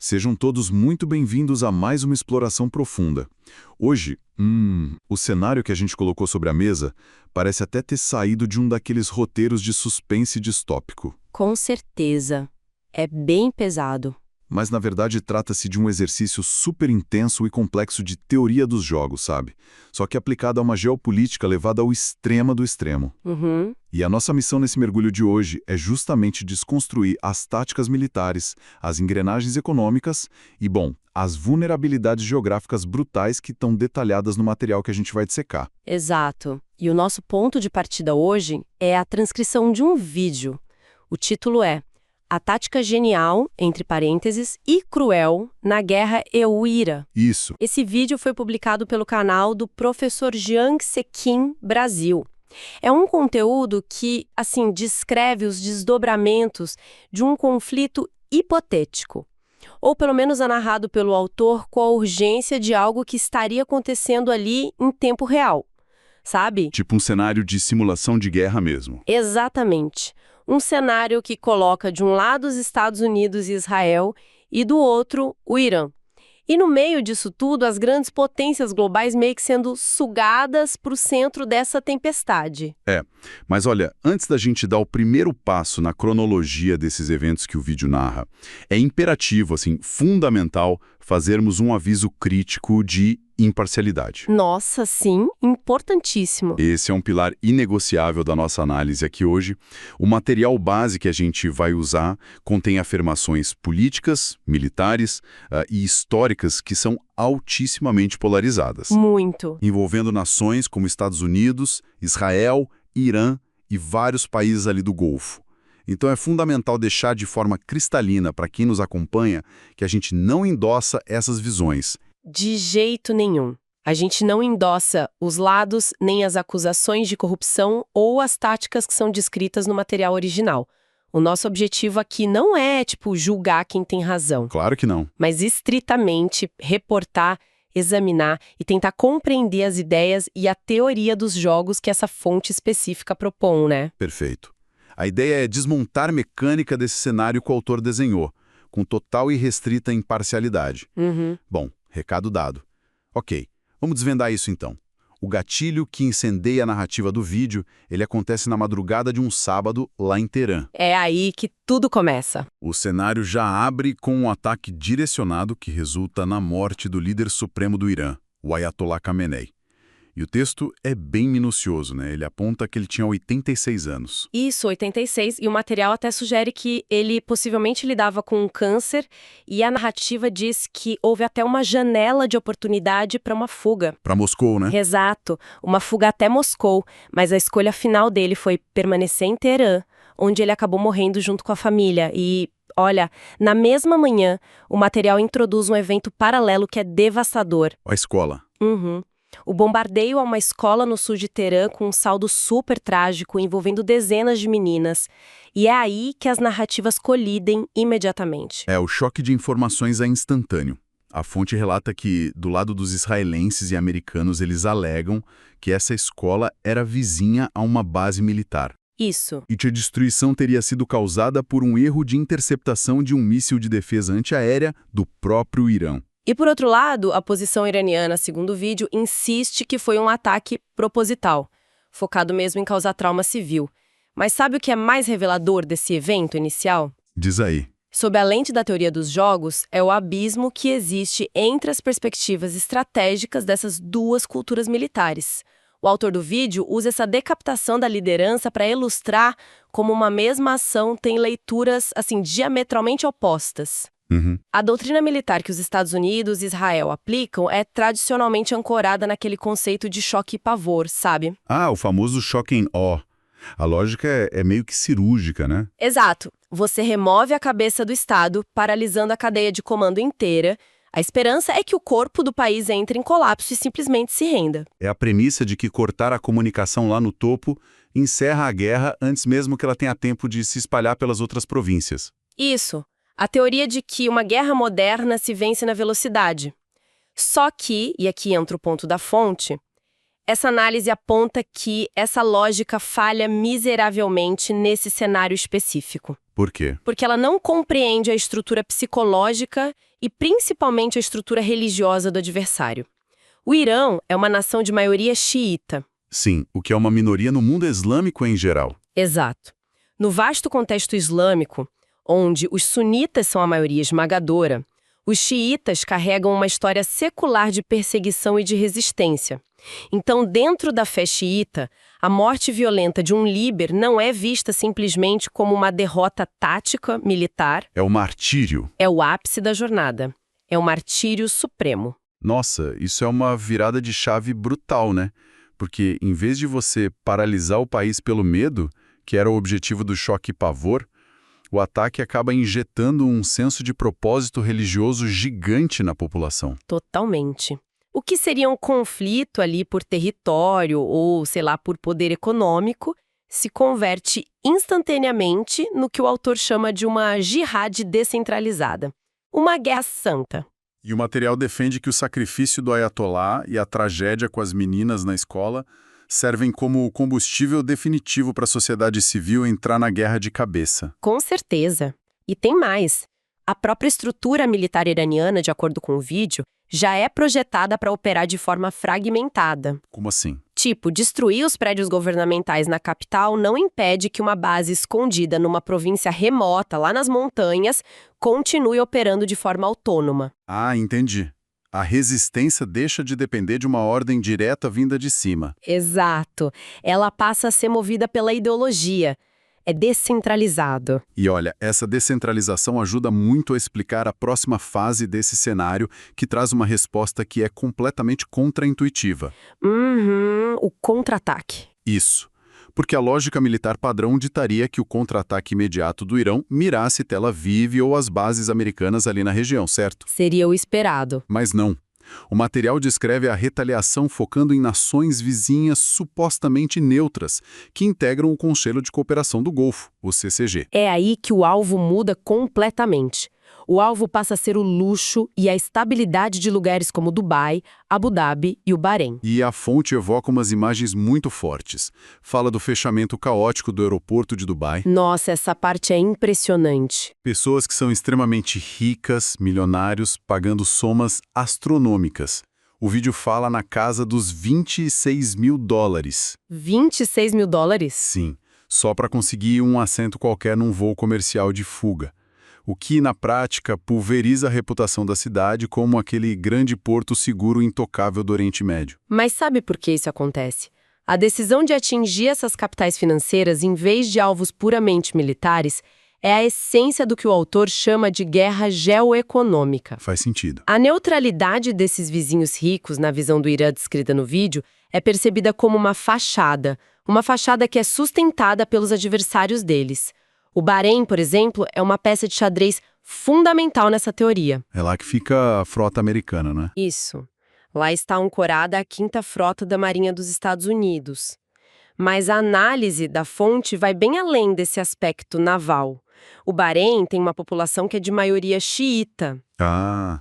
Sejam todos muito bem-vindos a mais uma exploração profunda. Hoje, o cenário que a gente colocou sobre a mesa parece até ter saído de um daqueles roteiros de suspense distópico. Com certeza. É bem pesado. Mas, na verdade, trata-se de um exercício super intenso e complexo de teoria dos jogos, sabe? Só que aplicado a uma geopolítica levada ao extremo do extremo. Uhum. E a nossa missão nesse mergulho de hoje é justamente desconstruir as táticas militares, as engrenagens econômicas e, bom, as vulnerabilidades geográficas brutais que estão detalhadas no material que a gente vai dissecar. Exato. E o nosso ponto de partida hoje é a transcrição de um vídeo. O título é A Tática Genial, entre parênteses, e Cruel na Guerra EU-IRA. Isso. Esse vídeo foi publicado pelo canal do professor Jiang Sequin Brasil. É um conteúdo que, descreve os desdobramentos de um conflito hipotético. Ou pelo menos é narrado pelo autor com a urgência de algo que estaria acontecendo ali em tempo real. Sabe? Tipo um cenário de simulação de guerra mesmo. Exatamente. Um cenário que coloca de um lado os Estados Unidos e Israel e do outro o Irã. E no meio disso tudo, as grandes potências globais meio que sendo sugadas para o centro dessa tempestade. Mas olha, antes da gente dar o primeiro passo na cronologia desses eventos que o vídeo narra, é imperativo, fundamental, fazermos um aviso crítico de imparcialidade. Nossa, sim, importantíssimo. Esse é um pilar inegociável da nossa análise aqui hoje. O material base que a gente vai usar contém afirmações políticas, militares e históricas que são altissimamente polarizadas. Muito. Envolvendo nações como Estados Unidos, Israel, Irã e vários países ali do Golfo. Então é fundamental deixar de forma cristalina para quem nos acompanha que a gente não endossa essas visões. De jeito nenhum. A gente não endossa os lados nem as acusações de corrupção ou as táticas que são descritas no material original. O nosso objetivo aqui não é, julgar quem tem razão. Claro que não. Mas estritamente reportar, examinar e tentar compreender as ideias e a teoria dos jogos que essa fonte específica propõe, né? Perfeito. A ideia é desmontar a mecânica desse cenário que o autor desenhou, com total e restrita imparcialidade. Bom, recado dado. Ok, vamos desvendar isso então. O gatilho que incendeia a narrativa do vídeo, ele acontece na madrugada de um sábado lá em Teherã. É aí que tudo começa. O cenário já abre com um ataque direcionado que resulta na morte do líder supremo do Irã, o Ayatollah Khamenei. E o texto é bem minucioso, né? Ele aponta que ele tinha 86 anos. Isso, 86, e o material até sugere que ele possivelmente lidava com um câncer e a narrativa diz que houve até uma janela de oportunidade para uma fuga. Para Moscou, né? Exato, uma fuga até Moscou, mas a escolha final dele foi permanecer em Teherã, onde ele acabou morrendo junto com a família. E, olha, na mesma manhã, o material introduz um evento paralelo que é devastador. A escola. O bombardeio a uma escola no sul de Teherã com um saldo super trágico envolvendo dezenas de meninas. E é aí que as narrativas colidem imediatamente. O choque de informações é instantâneo. A fonte relata que, do lado dos israelenses e americanos, eles alegam que essa escola era vizinha a uma base militar. Isso. E que a destruição teria sido causada por um erro de interceptação de um míssil de defesa antiaérea do próprio Irã. E por outro lado, a posição iraniana, segundo o vídeo, insiste que foi um ataque proposital, focado mesmo em causar trauma civil. Mas sabe o que é mais revelador desse evento inicial? Diz aí. Sob a lente da teoria dos jogos, é o abismo que existe entre as perspectivas estratégicas dessas duas culturas militares. O autor do vídeo usa essa decapitação da liderança para ilustrar como uma mesma ação tem leituras, diametralmente opostas. A doutrina militar que os Estados Unidos e Israel aplicam é tradicionalmente ancorada naquele conceito de choque e pavor, sabe? O famoso choque em ó. A lógica é meio que cirúrgica, né? Exato. Você remove a cabeça do Estado, paralisando a cadeia de comando inteira. A esperança é que o corpo do país entre em colapso e simplesmente se renda. É a premissa de que cortar a comunicação lá no topo encerra a guerra antes mesmo que ela tenha tempo de se espalhar pelas outras províncias. Isso. A teoria de que uma guerra moderna se vence na velocidade. Só que, e aqui entra o ponto da fonte, Essa análise aponta que essa lógica falha miseravelmente nesse cenário específico. Por quê? Porque ela não compreende a estrutura psicológica e principalmente a estrutura religiosa do adversário. O Irã é uma nação de maioria xiita. Sim, o que é uma minoria no mundo islâmico em geral. Exato. No vasto contexto islâmico, onde os sunitas são a maioria esmagadora, os xiitas carregam uma história secular de perseguição e de resistência. Então, dentro da fé xiita, a morte violenta de um líder não é vista simplesmente como uma derrota tática militar. É o martírio. É o ápice da jornada. É o martírio supremo. Nossa, isso é uma virada de chave brutal, né? Porque em vez de você paralisar o país pelo medo, que era o objetivo do choque e pavor, o ataque acaba injetando um senso de propósito religioso gigante na população. Totalmente. O que seria um conflito ali por território ou, sei lá, por poder econômico, se converte instantaneamente no que o autor chama de uma jihad descentralizada. Uma guerra santa. E o material defende que o sacrifício do Ayatollah e a tragédia com as meninas na escola servem como combustível definitivo para a sociedade civil entrar na guerra de cabeça. Com certeza. E tem mais. A própria estrutura militar iraniana, de acordo com o vídeo, já é projetada para operar de forma fragmentada. Como assim? Tipo, destruir os prédios governamentais na capital não impede que uma base escondida numa província remota, lá nas montanhas, continue operando de forma autônoma. Ah, entendi. A resistência deixa de depender de uma ordem direta vinda de cima. Exato. Ela passa a ser movida pela ideologia. É descentralizado. E olha, essa descentralização ajuda muito a explicar a próxima fase desse cenário, que traz uma resposta que é completamente contraintuitiva. O contra-ataque. Isso. Porque a lógica militar padrão ditaria que o contra-ataque imediato do Irã mirasse Tel Aviv ou as bases americanas ali na região, certo? Seria o esperado. Mas não. O material descreve a retaliação focando em nações vizinhas supostamente neutras, que integram o Conselho de Cooperação do Golfo, o CCG. É aí que o alvo muda completamente. O alvo passa a ser o luxo e a estabilidade de lugares como Dubai, Abu Dhabi e o Bahrein. E a fonte evoca umas imagens muito fortes. Fala do fechamento caótico do aeroporto de Dubai. Nossa, essa parte é impressionante. Pessoas que são extremamente ricas, milionários, pagando somas astronômicas. O vídeo fala na casa dos 26 mil dólares. 26 mil dólares? Sim, só para conseguir um assento qualquer num voo comercial de fuga. O que, na prática, pulveriza a reputação da cidade como aquele grande porto seguro e intocável do Oriente Médio. Mas sabe por que isso acontece? A decisão de atingir essas capitais financeiras em vez de alvos puramente militares é a essência do que o autor chama de guerra geoeconômica. Faz sentido. A neutralidade desses vizinhos ricos, na visão do Irã descrita no vídeo, é percebida como uma fachada que é sustentada pelos adversários deles. O Bahrein, por exemplo, é uma peça de xadrez fundamental nessa teoria. É lá que fica a frota americana, né? Isso. Lá está ancorada a 5ª Frota da Marinha dos Estados Unidos. Mas a análise da fonte vai bem além desse aspecto naval. O Bahrein tem uma população que é de maioria xiita.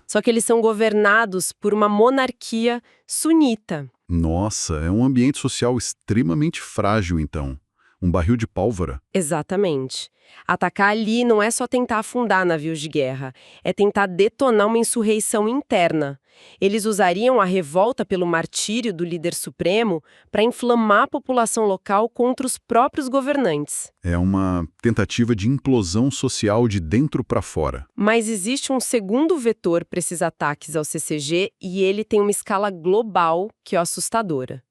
Só que eles são governados por uma monarquia sunita. Nossa, é um ambiente social extremamente frágil, então. Um barril de pólvora. Exatamente. Atacar ali não é só tentar afundar navios de guerra, é tentar detonar uma insurreição interna. Eles usariam a revolta pelo martírio do líder supremo para inflamar a população local contra os próprios governantes. É uma tentativa de implosão social de dentro para fora. Mas existe um segundo vetor para esses ataques ao CCG e ele tem uma escala global que é assustadora.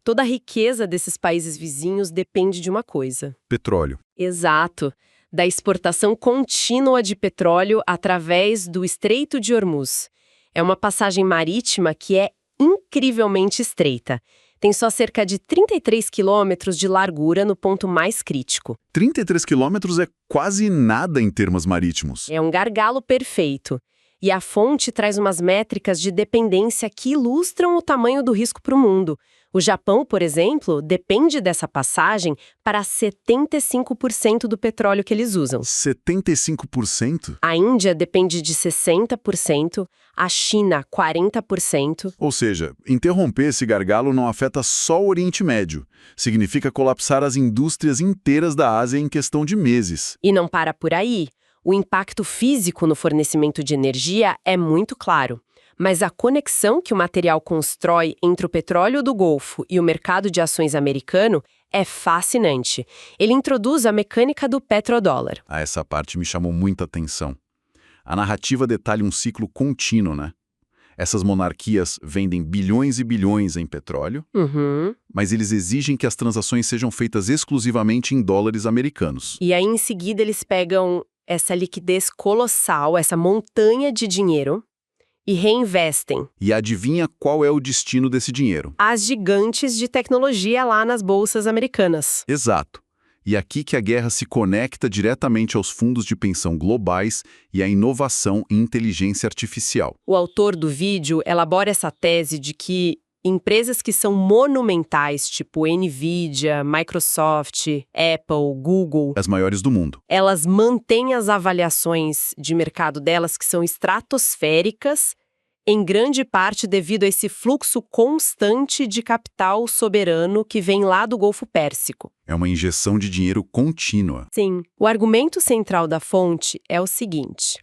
Toda a riqueza desses países vizinhos depende de uma coisa. Petróleo. Exato. Da exportação contínua de petróleo através do Estreito de Hormuz. É uma passagem marítima que é incrivelmente estreita. Tem só cerca de 33 quilômetros de largura no ponto mais crítico. 33 quilômetros é quase nada em termos marítimos. É um gargalo perfeito. E a fonte traz umas métricas de dependência que ilustram o tamanho do risco para o mundo. O Japão, por exemplo, depende dessa passagem para 75% do petróleo que eles usam. 75%? A Índia depende de 60%, a China 40%. Ou seja, interromper esse gargalo não afeta só o Oriente Médio. Significa colapsar as indústrias inteiras da Ásia em questão de meses. E não para por aí. O impacto físico no fornecimento de energia é muito claro. Mas a conexão que o material constrói entre o petróleo do Golfo e o mercado de ações americano é fascinante. Ele introduz a mecânica do petrodólar. Essa parte me chamou muita atenção. A narrativa detalha um ciclo contínuo, né? Essas monarquias vendem bilhões e bilhões em petróleo, mas eles exigem que as transações sejam feitas exclusivamente em dólares americanos. E aí, em seguida, eles pegam essa liquidez colossal, essa montanha de dinheiro, e reinvestem. E adivinha qual é o destino desse dinheiro? As gigantes de tecnologia lá nas bolsas americanas. Exato. E aqui que a guerra se conecta diretamente aos fundos de pensão globais e à inovação em inteligência artificial. O autor do vídeo elabora essa tese de que empresas que são monumentais, tipo Nvidia, Microsoft, Apple, Google, As maiores do mundo. elas mantêm as avaliações de mercado delas que são estratosféricas, em grande parte devido a esse fluxo constante de capital soberano que vem lá do Golfo Pérsico. É uma injeção de dinheiro contínua. Sim, o argumento central da fonte é o seguinte: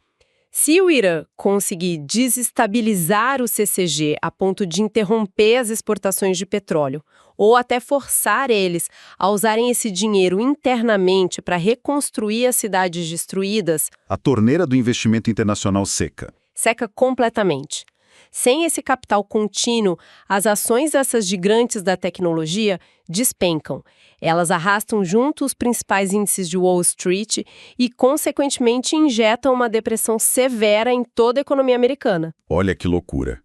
se o Irã conseguir desestabilizar o CCG a ponto de interromper as exportações de petróleo, ou até forçar eles a usarem esse dinheiro internamente para reconstruir as cidades destruídas, A torneira do investimento internacional seca. seca completamente. Sem esse capital contínuo, as ações dessas gigantes da tecnologia despencam. Elas arrastam junto os principais índices de Wall Street e, consequentemente, injetam uma depressão severa em toda a economia americana. Olha que loucura.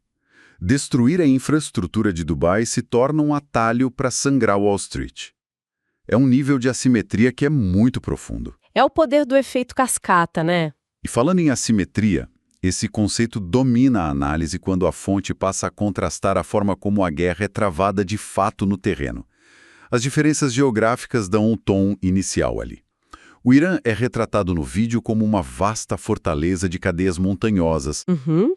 Destruir a infraestrutura de Dubai se torna um atalho para sangrar Wall Street. É um nível de assimetria que é muito profundo. É o poder do efeito cascata, né? E falando em assimetria, esse conceito domina a análise quando a fonte passa a contrastar a forma como a guerra é travada de fato no terreno. As diferenças geográficas dão um tom inicial ali. O Irã é retratado no vídeo como uma vasta fortaleza de cadeias montanhosas,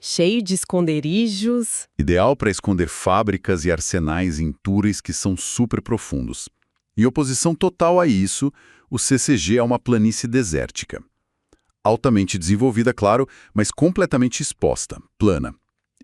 Cheio de esconderijos. ideal para esconder fábricas e arsenais em túneis que são super profundos. Em oposição total a isso, o CCG é uma planície desértica. Altamente desenvolvida, claro, mas completamente exposta, plana.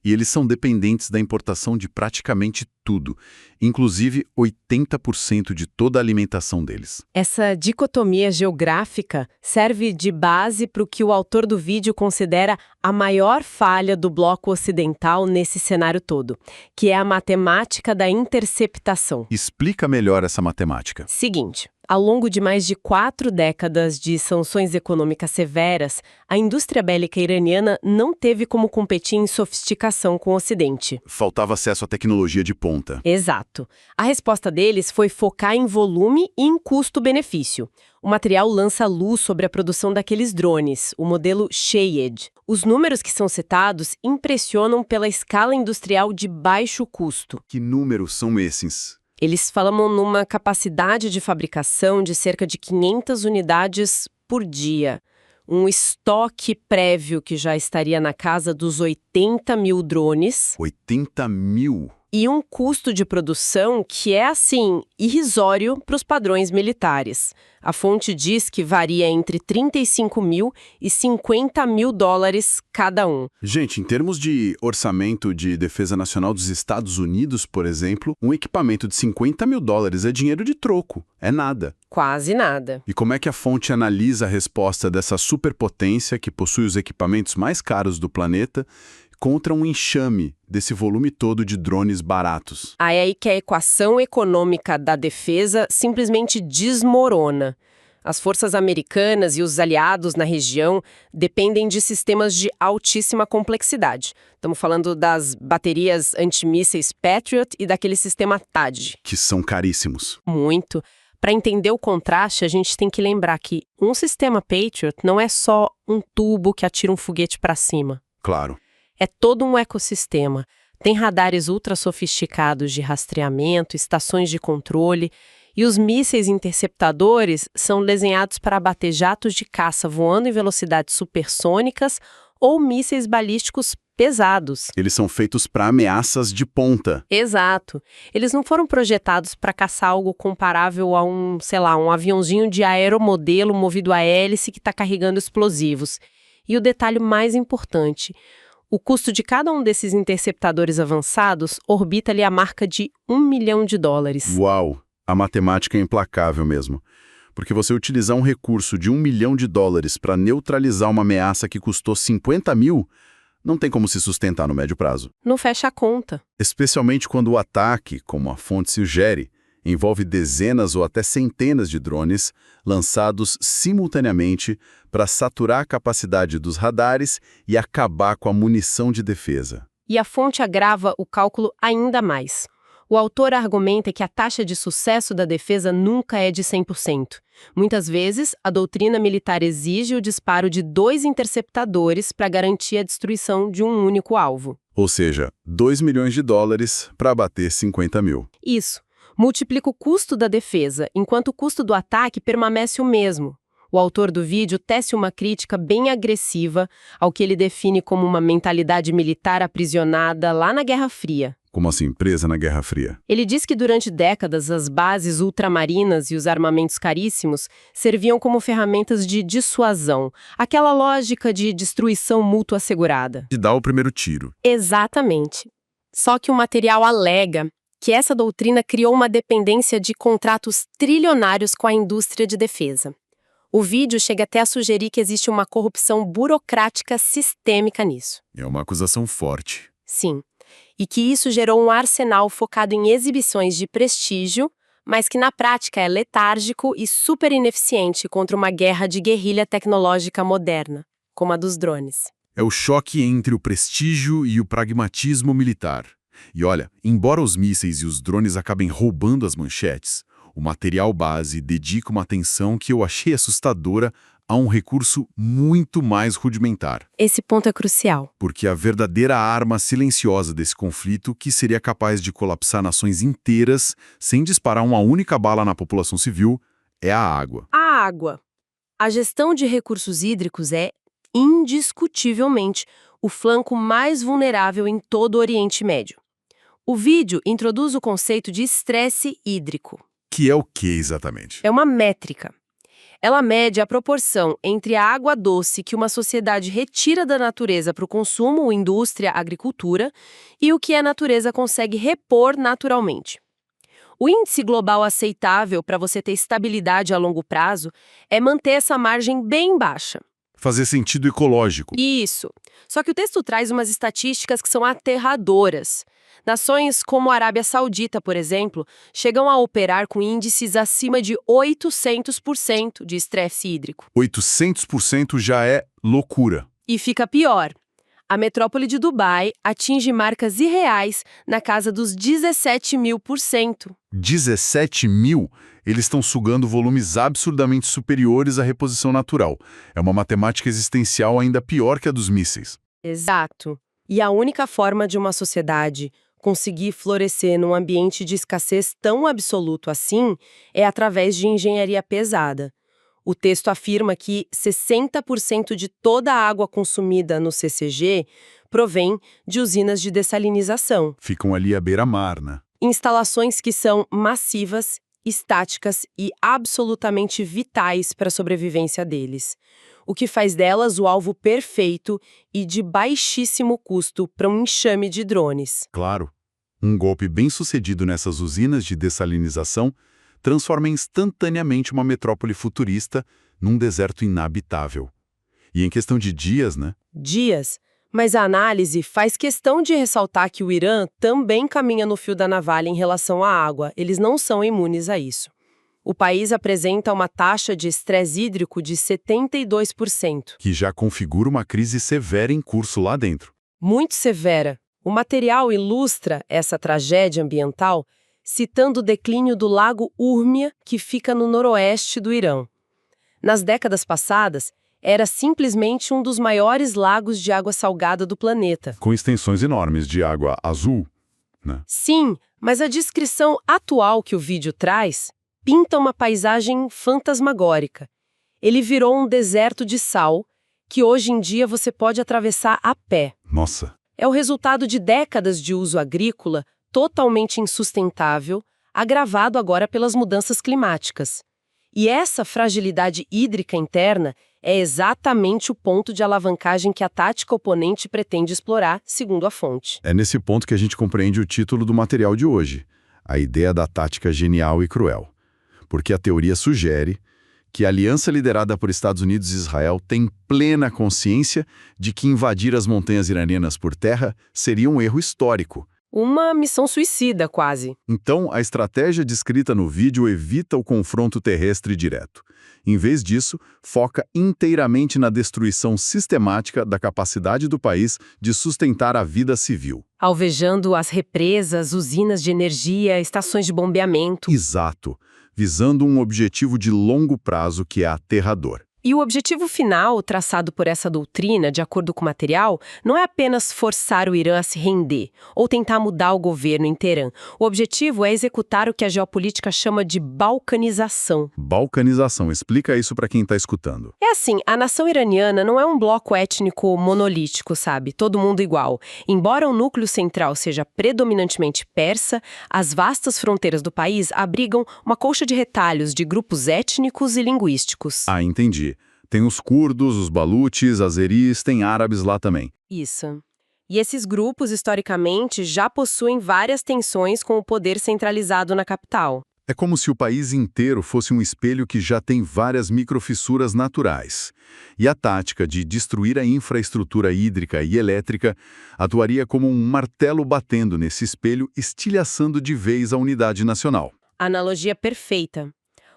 E eles são dependentes da importação de praticamente tudo, inclusive 80% de toda a alimentação deles. Essa dicotomia geográfica serve de base para o que o autor do vídeo considera a maior falha do bloco ocidental nesse cenário todo, que é a matemática da interceptação. Explica melhor essa matemática. Seguinte, ao longo de mais de 4 décadas de sanções econômicas severas, a indústria bélica iraniana não teve como competir em sofisticação com o Ocidente. Faltava acesso à tecnologia de ponta. Exato. A resposta deles foi focar em volume e em custo-benefício. O material lança luz sobre a produção daqueles drones, o modelo Shahed. Os números que são citados impressionam pela escala industrial de baixo custo. Que números são esses? Eles falam numa capacidade de fabricação de cerca de 500 unidades por dia. Um estoque prévio que já estaria na casa dos 80 mil drones. 80 mil? E um custo de produção que é, assim, irrisório para os padrões militares. A fonte diz que varia entre 35 mil e 50 mil dólares cada um. Gente, em termos de orçamento de defesa nacional dos Estados Unidos, por exemplo, um equipamento de 50 mil dólares é dinheiro de troco, é nada. Quase nada. E como é que a fonte analisa a resposta dessa superpotência que possui os equipamentos mais caros do planeta contra um enxame desse volume todo de drones baratos? Aí é aí que a equação econômica da defesa simplesmente desmorona. As forças americanas e os aliados na região dependem de sistemas de altíssima complexidade. Estamos falando das baterias antimísseis Patriot e daquele sistema THAAD. Que são caríssimos. Muito. Para entender o contraste, a gente tem que lembrar que um sistema Patriot não é só um tubo que atira um foguete para cima. Claro. É todo um ecossistema. Tem radares ultra sofisticados de rastreamento, estações de controle, e os mísseis interceptadores são desenhados para abater jatos de caça voando em velocidades supersônicas ou mísseis balísticos pesados. Eles são feitos para ameaças de ponta. Exato. Eles não foram projetados para caçar algo comparável a um aviãozinho de aeromodelo movido a hélice que está carregando explosivos. E o detalhe mais importante, o custo de cada um desses interceptadores avançados orbita ali a marca de $1 milhão. Uau! A matemática é implacável mesmo. Porque você utilizar um recurso de $1 milhão para neutralizar uma ameaça que custou 50 mil, não tem como se sustentar no médio prazo. Não fecha a conta. Especialmente quando o ataque, como a fonte sugere, envolve dezenas ou até centenas de drones lançados simultaneamente para saturar a capacidade dos radares e acabar com a munição de defesa. E a fonte agrava o cálculo ainda mais. O autor argumenta que a taxa de sucesso da defesa nunca é de 100%. Muitas vezes, a doutrina militar exige o disparo de 2 interceptadores para garantir a destruição de um único alvo. Ou seja, $2 milhões para abater 50 mil. Isso. Multiplica o custo da defesa, enquanto o custo do ataque permanece o mesmo. O autor do vídeo tece uma crítica bem agressiva ao que ele define como uma mentalidade militar aprisionada lá na Guerra Fria. Como assim, presa na Guerra Fria? Ele diz que durante décadas as bases ultramarinas e os armamentos caríssimos serviam como ferramentas de dissuasão, aquela lógica de destruição mútua assegurada. De dar o primeiro tiro. Exatamente. Só que o material alega que essa doutrina criou uma dependência de contratos trilionários com a indústria de defesa. O vídeo chega até a sugerir que existe uma corrupção burocrática sistêmica nisso. É uma acusação forte. Sim. E que isso gerou um arsenal focado em exibições de prestígio, mas que na prática é letárgico e super ineficiente contra uma guerra de guerrilha tecnológica moderna, como a dos drones. É o choque entre o prestígio e o pragmatismo militar. E olha, embora os mísseis e os drones acabem roubando as manchetes, o material base dedica uma atenção que eu achei assustadora a um recurso muito mais rudimentar. Esse ponto é crucial. Porque a verdadeira arma silenciosa desse conflito, que seria capaz de colapsar nações inteiras sem disparar uma única bala na população civil, é a água. A água. A gestão de recursos hídricos é, indiscutivelmente, o flanco mais vulnerável em todo o Oriente Médio. O vídeo introduz o conceito de estresse hídrico. Que é o que exatamente? É uma métrica. Ela mede a proporção entre a água doce que uma sociedade retira da natureza para o consumo, indústria, agricultura, e o que a natureza consegue repor naturalmente. O índice global aceitável para você ter estabilidade a longo prazo é manter essa margem bem baixa. Fazer sentido ecológico. Isso. Só que o texto traz umas estatísticas que são aterradoras. Nações como a Arábia Saudita, por exemplo, chegam a operar com índices acima de 800% de estresse hídrico. 800% já é loucura. E fica pior. A metrópole de Dubai atinge marcas irreais na casa dos 17.000%. 17 mil? Eles estão sugando volumes absurdamente superiores à reposição natural. É uma matemática existencial ainda pior que a dos mísseis. Exato. E a única forma de uma sociedade conseguir florescer num ambiente de escassez tão absoluto assim é através de engenharia pesada. O texto afirma que 60% de toda a água consumida no CCG provém de usinas de dessalinização. Ficam ali à beira-mar, né? Instalações que são massivas, estáticas e absolutamente vitais para a sobrevivência deles, o que faz delas o alvo perfeito e de baixíssimo custo para um enxame de drones. Claro. Um golpe bem sucedido nessas usinas de dessalinização transforma instantaneamente uma metrópole futurista num deserto inabitável. E em questão de dias, né? Dias. Mas a análise faz questão de ressaltar que o Irã também caminha no fio da navalha em relação à água. Eles não são imunes a isso. O país apresenta uma taxa de estresse hídrico de 72%. Que já configura uma crise severa em curso lá dentro. Muito severa. O material ilustra essa tragédia ambiental citando o declínio do lago Urmia, que fica no noroeste do Irã. Nas décadas passadas, era simplesmente um dos maiores lagos de água salgada do planeta. Com extensões enormes de água azul, né? Sim, mas a descrição atual que o vídeo traz pinta uma paisagem fantasmagórica. Ele virou um deserto de sal que hoje em dia você pode atravessar a pé. Nossa. É o resultado de décadas de uso agrícola totalmente insustentável, agravado agora pelas mudanças climáticas. E essa fragilidade hídrica interna é exatamente o ponto de alavancagem que a tática oponente pretende explorar, segundo a fonte. É nesse ponto que a gente compreende o título do material de hoje, a ideia da tática genial e cruel. Porque a teoria sugere que a aliança liderada por Estados Unidos e Israel tem plena consciência de que invadir as montanhas iranianas por terra seria um erro histórico. Uma missão suicida, quase. Então, a estratégia descrita no vídeo evita o confronto terrestre direto. Em vez disso, foca inteiramente na destruição sistemática da capacidade do país de sustentar a vida civil. Alvejando as represas, usinas de energia, estações de bombeamento. Exato, visando um objetivo de longo prazo que é aterrador. E o objetivo final, traçado por essa doutrina, de acordo com o material, não é apenas forçar o Irã a se render ou tentar mudar o governo em Teherã. O objetivo é executar o que a geopolítica chama de balcanização. Balcanização, explica isso para quem está escutando. É assim, a nação iraniana não é um bloco étnico monolítico, sabe? Todo mundo igual. Embora o núcleo central seja predominantemente persa, as vastas fronteiras do país abrigam uma colcha de retalhos de grupos étnicos e linguísticos. Ah, entendi. Tem os curdos, os balutes, azeris, tem árabes lá também. Isso. E esses grupos, historicamente, já possuem várias tensões com o poder centralizado na capital. É como se o país inteiro fosse um espelho que já tem várias microfissuras naturais. E a tática de destruir a infraestrutura hídrica e elétrica atuaria como um martelo batendo nesse espelho, estilhaçando de vez a unidade nacional. Analogia perfeita.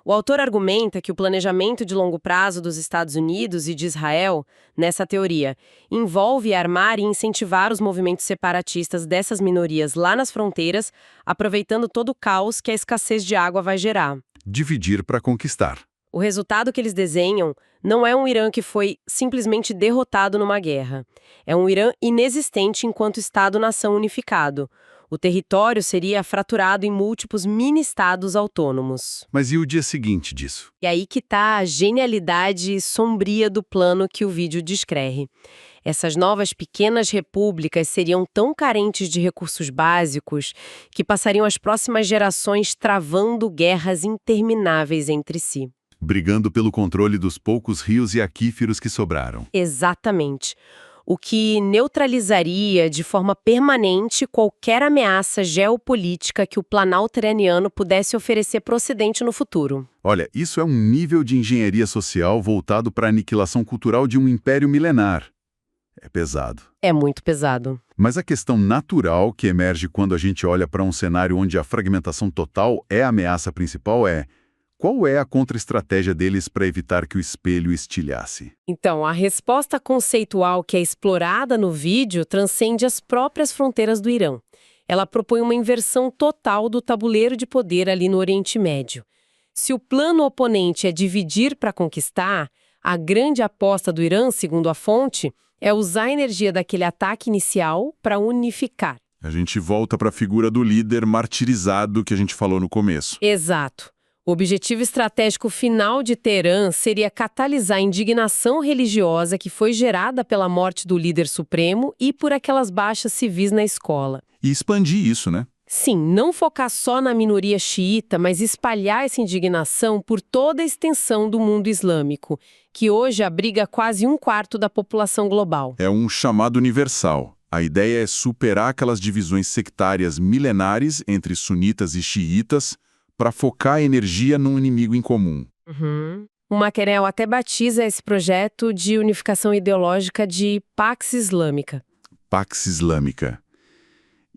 O autor argumenta que o planejamento de longo prazo dos Estados Unidos e de Israel, nessa teoria, envolve armar e incentivar os movimentos separatistas dessas minorias lá nas fronteiras, aproveitando todo o caos que a escassez de água vai gerar. Dividir para conquistar. O resultado que eles desenham não é um Irã que foi simplesmente derrotado numa guerra. É um Irã inexistente enquanto Estado-nação unificado. O território seria fraturado em múltiplos mini-estados autônomos. Mas e o dia seguinte disso? E aí que está a genialidade sombria do plano que o vídeo descreve. Essas novas pequenas repúblicas seriam tão carentes de recursos básicos que passariam as próximas gerações travando guerras intermináveis entre si. Brigando pelo controle dos poucos rios e aquíferos que sobraram. Exatamente. O que neutralizaria de forma permanente qualquer ameaça geopolítica que o Planalto iraniano pudesse oferecer para o Ocidente no futuro. Olha, isso é um nível de engenharia social voltado para a aniquilação cultural de um império milenar. É pesado. É muito pesado. Mas a questão natural que emerge quando a gente olha para um cenário onde a fragmentação total é a ameaça principal é: qual é a contra-estratégia deles para evitar que o espelho estilhasse? Então, a resposta conceitual que é explorada no vídeo transcende as próprias fronteiras do Irã. Ela propõe uma inversão total do tabuleiro de poder ali no Oriente Médio. Se o plano oponente é dividir para conquistar, a grande aposta do Irã, segundo a fonte, é usar a energia daquele ataque inicial para unificar. A gente volta para a figura do líder martirizado que a gente falou no começo. Exato. O objetivo estratégico final de Teherã seria catalisar a indignação religiosa que foi gerada pela morte do líder supremo e por aquelas baixas civis na escola. E expandir isso, né? Sim, não focar só na minoria xiita, mas espalhar essa indignação por toda a extensão do mundo islâmico, que hoje abriga quase 1/4 da população global. É um chamado universal. A ideia é superar aquelas divisões sectárias milenares entre sunitas e xiitas para focar a energia num inimigo em comum. O Maquerel até batiza esse projeto de unificação ideológica de Pax Islâmica. Pax Islâmica.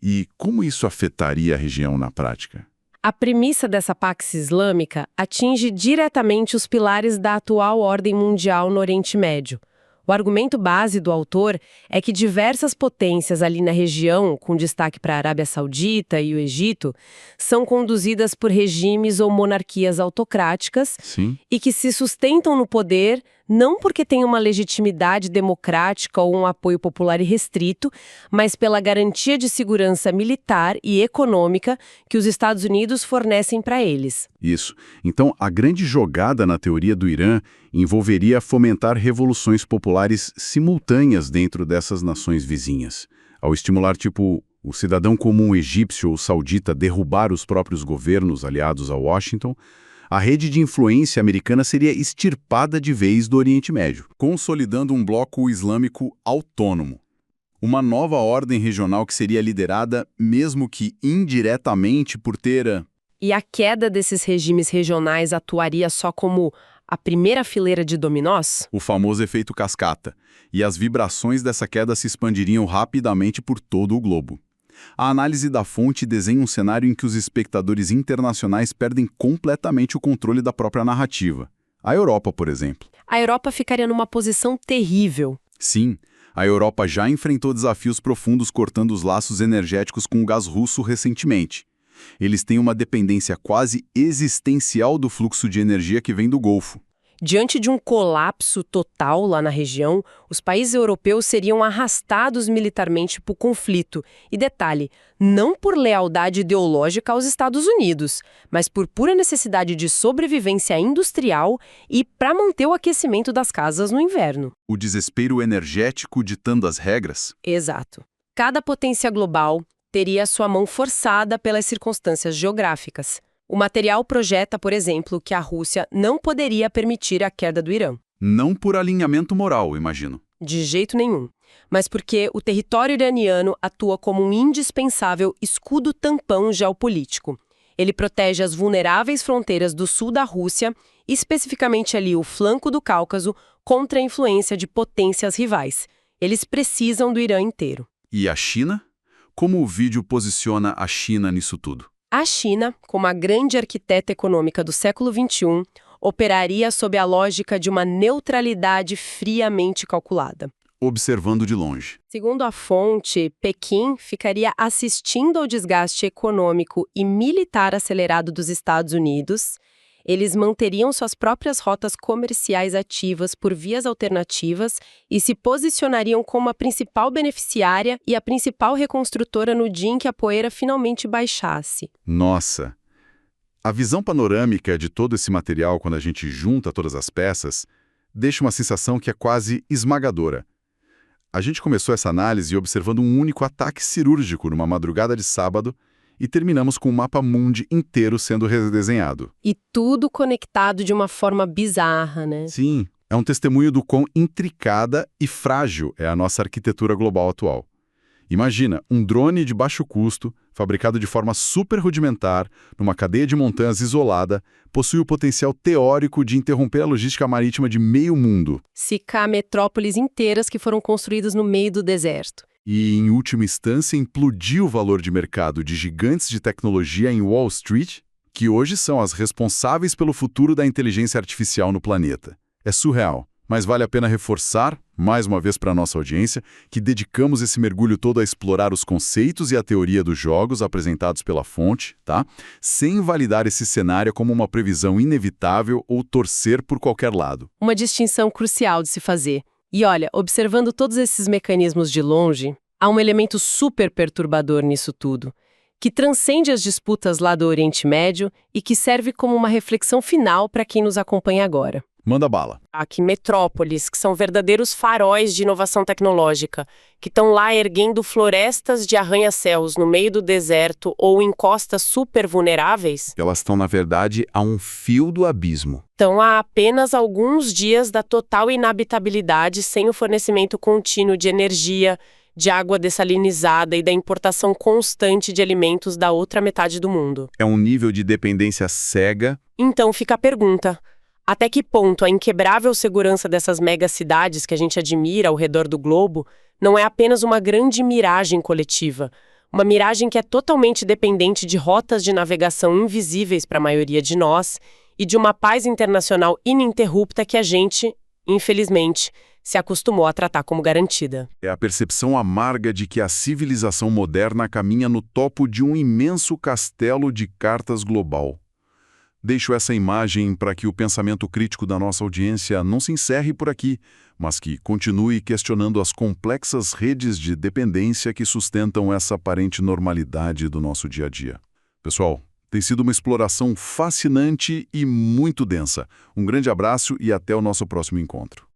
E como isso afetaria a região na prática? A premissa dessa Pax Islâmica atinge diretamente os pilares da atual ordem mundial no Oriente Médio. O argumento base do autor é que diversas potências ali na região, com destaque para a Arábia Saudita e o Egito, são conduzidas por regimes ou monarquias autocráticas Sim. e que se sustentam no poder não porque tem uma legitimidade democrática ou um apoio popular irrestrito, mas pela garantia de segurança militar e econômica que os Estados Unidos fornecem para eles. Isso. Então, a grande jogada na teoria do Irã envolveria fomentar revoluções populares simultâneas dentro dessas nações vizinhas, ao estimular, tipo, o cidadão comum egípcio ou saudita derrubar os próprios governos aliados a Washington. A rede de influência americana seria extirpada de vez do Oriente Médio, consolidando um bloco islâmico autônomo. Uma nova ordem regional que seria liderada, mesmo que indiretamente, por ter... E a queda desses regimes regionais atuaria só como a primeira fileira de dominós? O famoso efeito cascata. E as vibrações dessa queda se expandiriam rapidamente por todo o globo. A análise da fonte desenha um cenário em que os espectadores internacionais perdem completamente o controle da própria narrativa. A Europa, por exemplo. A Europa ficaria numa posição terrível. Sim, a Europa já enfrentou desafios profundos cortando os laços energéticos com o gás russo recentemente. Eles têm uma dependência quase existencial do fluxo de energia que vem do Golfo. Diante de um colapso total lá na região, os países europeus seriam arrastados militarmente para o conflito. E detalhe, não por lealdade ideológica aos Estados Unidos, mas por pura necessidade de sobrevivência industrial e para manter o aquecimento das casas no inverno. O desespero energético ditando as regras? Exato. Cada potência global teria sua mão forçada pelas circunstâncias geográficas. O material projeta, por exemplo, que a Rússia não poderia permitir a queda do Irã. Não por alinhamento moral, imagino. De jeito nenhum. Mas porque o território iraniano atua como um indispensável escudo tampão geopolítico. Ele protege as vulneráveis fronteiras do sul da Rússia, especificamente ali o flanco do Cáucaso, contra a influência de potências rivais. Eles precisam do Irã inteiro. E a China? Como o vídeo posiciona a China nisso tudo? A China, como a grande arquiteta econômica do século XXI, operaria sob a lógica de uma neutralidade friamente calculada. Observando de longe. Segundo a fonte, Pequim ficaria assistindo ao desgaste econômico e militar acelerado dos Estados Unidos. Eles manteriam suas próprias rotas comerciais ativas por vias alternativas e se posicionariam como a principal beneficiária e a principal reconstrutora no dia em que a poeira finalmente baixasse. Nossa! A visão panorâmica de todo esse material, quando a gente junta todas as peças, deixa uma sensação que é quase esmagadora. A gente começou essa análise observando um único ataque cirúrgico numa madrugada de sábado, e terminamos com o mapa mundi inteiro sendo redesenhado. E tudo conectado de uma forma bizarra, né? Sim, é um testemunho do quão intricada e frágil é a nossa arquitetura global atual. Imagina, um drone de baixo custo, fabricado de forma super rudimentar, numa cadeia de montanhas isolada, possui o potencial teórico de interromper a logística marítima de meio mundo. Secar metrópoles inteiras que foram construídas no meio do deserto. E, em última instância, implodir o valor de mercado de gigantes de tecnologia em Wall Street, que hoje são as responsáveis pelo futuro da inteligência artificial no planeta. É surreal, mas vale a pena reforçar, mais uma vez para a nossa audiência, que dedicamos esse mergulho todo a explorar os conceitos e a teoria dos jogos apresentados pela fonte, tá? Sem invalidar esse cenário como uma previsão inevitável ou torcer por qualquer lado. Uma distinção crucial de se fazer. E olha, observando todos esses mecanismos de longe, há um elemento super perturbador nisso tudo, que transcende as disputas lá do Oriente Médio e que serve como uma reflexão final para quem nos acompanha agora. Manda bala. Aqui metrópoles, que são verdadeiros faróis de inovação tecnológica, que estão lá erguendo florestas de arranha-céus no meio do deserto ou em costas super vulneráveis. Elas estão, na verdade, a um fio do abismo. Estão há apenas alguns dias da total inabitabilidade sem o fornecimento contínuo de energia, de água dessalinizada e da importação constante de alimentos da outra metade do mundo. É um nível de dependência cega. Então fica a pergunta. Até que ponto a inquebrável segurança dessas megacidades que a gente admira ao redor do globo não é apenas uma grande miragem coletiva, uma miragem que é totalmente dependente de rotas de navegação invisíveis para a maioria de nós e de uma paz internacional ininterrupta que a gente, infelizmente, se acostumou a tratar como garantida. É a percepção amarga de que a civilização moderna caminha no topo de um imenso castelo de cartas global. Deixo essa imagem para que o pensamento crítico da nossa audiência não se encerre por aqui, mas que continue questionando as complexas redes de dependência que sustentam essa aparente normalidade do nosso dia a dia. Pessoal, tem sido uma exploração fascinante e muito densa. Um grande abraço e até o nosso próximo encontro.